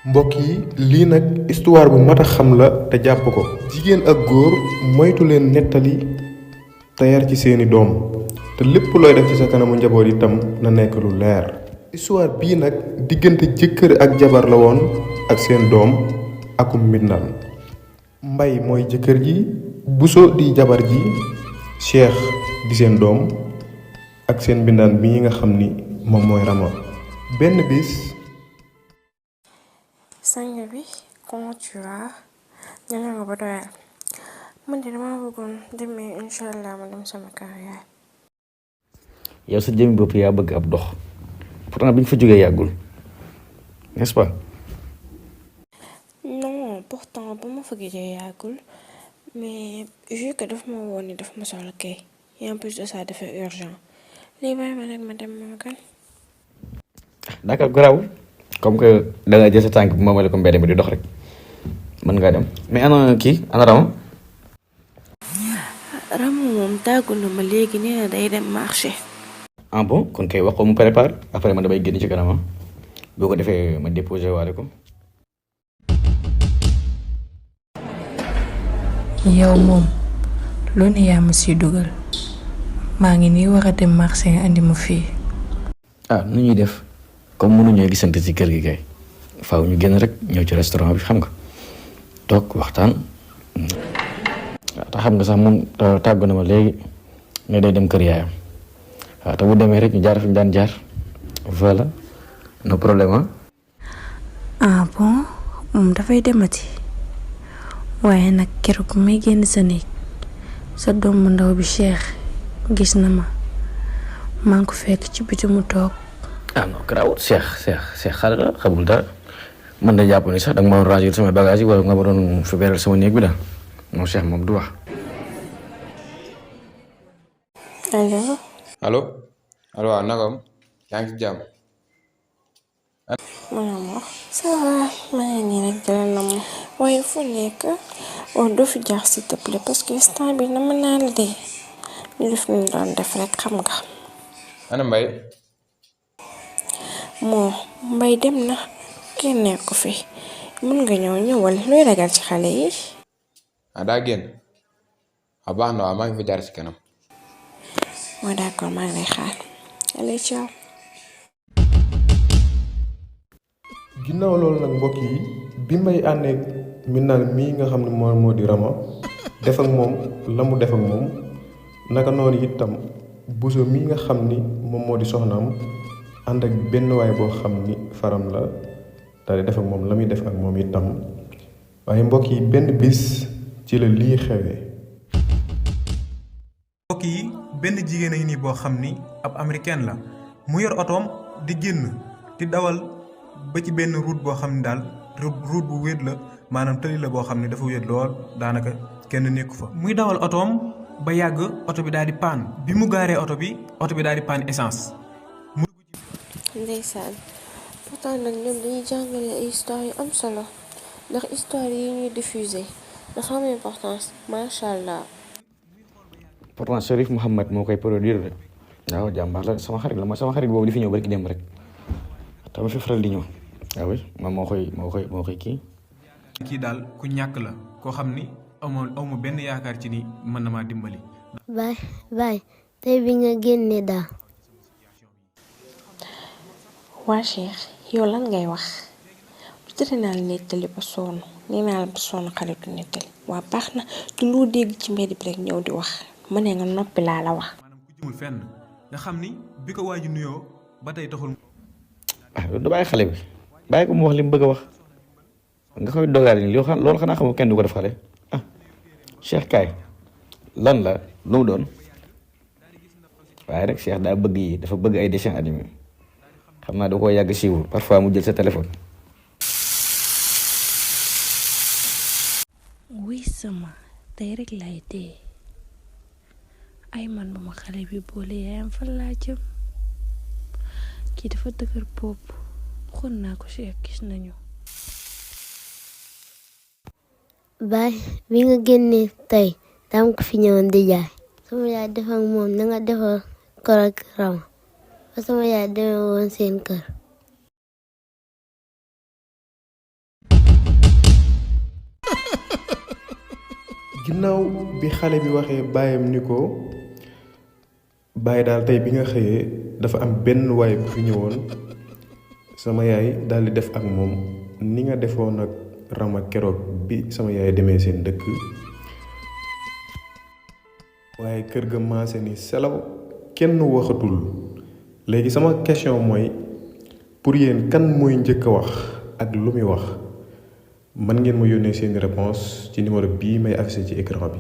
mbokk yi lii nag histoire bu mat a xam la te jàpp ko jigéen ak góor moytu leen nettali te yar ci seeni doom te lépp looy def ci sa kanamu njaboot itam na nekk lu leer histoire bii nag diggante jëkkër ak jabar la woon ak seen doom akum mbindaan mbay mooy jëkkër ji buso di jabar ji cheikh di seen doom ak seen mbindaan bii nga xam ni moom mooy rama benn bis sang bi comment tu vas ñana nga ba doyal man de dama bëggoon demee inshallah ma dem sama kër yaay. yow sa jëmi bopp yaa bëgg ab dox pourtant bi ñu fa jógee yàggul n'est-ce pas. non pourtant ba ma fa gisee yàggul mais vu que daf ma woon ni daf ma soxla kay et en plus de ça dafa urgent léegi bàyyi ma rek ma dem ma kan. d'accord garaawul comme que da nga jël sa tànk bu moomale ko mbedd mi di dox rek mën ngaa dem mais ana kii ana Rama. Rama moom tàggu na ma léegi nee na day dem marché. ah bon kon kay wax ko mu prépare après man damay génn ci kanam boo ko defee ma déposé waale ko. yow moom lu ne yaa ma siy dugal maa ngi nii war a dem marché nga andi ma fii. ah nu ñuy def comme mënuñoo gisante ci kër gi kay faaw ñu génn rek ñëw ci restaurant bi xam nga toog waxtaan. waaw te xam nga sax moom tàggu na ma léegi ne day dem kër yaayam waaw te bu demee rek ñu jaar fi ñu daan jaar voilà no problème ah bon moom dafay demati waaye nag keroog bu may génn sa néeg sa doom bu ndaw bi Cheikh gis na ma maa ngi ko fekk ci biti mu toog. ah non garaawul Cheikh xale la xamul dara man de jàpp ni sax danga ma doon ranger sama bagage yi wala nga ma doon fi beral sama néeg bi daal moom Cheikh moom du wax. allo. allo waaw nagam yaa ngi ci jàmm. maanaam ça va maa ngi nii rek jëlal na ma waaye fu nekk doo fi jaar s'il te plaît parce que instant bi nama naa la dee ñu def ñu doon def rek xam nga. ana Mbay. moo Mbay dem na kenn nekk ko fi mën nga ñëwal looy ragal ci xale yi. ah daa génn ah baax na waaw maa ngi fa jaar ci kanam. moo d'accord maa ngi lay xaar allez ciao. ginnaaw loolu nag mbokk yi bi mbay àndeek mbindaan mii nga xam ne moo di rama def ak moom la mu def ak moom naka noonu itam buso mi nga xam ni moom moo di soxnaam ànd ak benn waay boo xam ni faram la daal di def ak moom la muy def ak moom itam waaye mbokk yi benn bis ci la lii xewee. mbokk yi benn jigéen a ngi nii boo xam ni ab américaine la mu yor otoom di génn di dawal ba ci benn route boo xam ne daal route bu wéet la maanaam tëli la boo xam ne dafa wéet lool daanaka kenn nekku fa. muy dawal otoom ba yàgg oto bi daal di paan bi mu gaaree oto bi daal di paan essence. ndeysaan pourtant nag ñoom dañuy jàngale ay histoire yu am solo ndax histoire yi ñuy diffuser dafa am importance macha allah. pourtant Cherif Mouhamed moo koy produire de waaw jàmbaar la sama xarit la ma sama xarit boobu di fi ñëw barki dem rek dama fi faral di ñëw waaw oui moom moo koy kii. kii daal ku ñàkk la koo xam ni amu benn yaakaar ci ni mën na maa dimbali. baay tey bi nga génne daal. waa Cheikh yow lan ngay wax lu tere naa la nettali ba sonn nee naa la ba sonn xaritu nettali waa baax na te loo dégg ci mbedd bi rek ñëw di wax ma ne nga noppi laa la wax. maanaam ku jëmul fenn nga xam ni bi ko waaju nuyoo ba tey taxul. ah du bàyyi xale bi bàyyi ko mu wax li mu bëgg a wax nga koy dogaale ni loolu xanaa xamul kenn du ko def xale ah Cheikh kaay lan la lu mu doon waaye rek Cheikh daa bëgg yi dafa bëgg ay dessins animés xam naa da koo yàgg siiwul parfois mu jël sa téléphone. wuy sama tey rek lay dee ay man ba ma xale bi boole yaayam fan laa jëm kii dafa dëgër bopp xon naa ko Cheikh gis nañu. baay bi nga génnee tey dama ko fi ñëwoon di jaay sama yaay def ak moom na nga defal kor ak Rama ba sama yaay demee woon seen kër. ginnaaw bi xale bi waxee baayam ni ko bàyyi daal tey bi nga xëyee dafa am benn waay bu fi ñëwoon sama yaay daal di def ak moom ni nga defoon ak Rama keroog bi sama yaay demee seen dëkk waaye kër ga maase ni selaw kenn waxatul léegi sama question mooy pour yéen kan mooy njëkk a wax ak lu muy wax mën ngeen ma yónnee seeni réponse ci numéro bii may affiché ci écran bi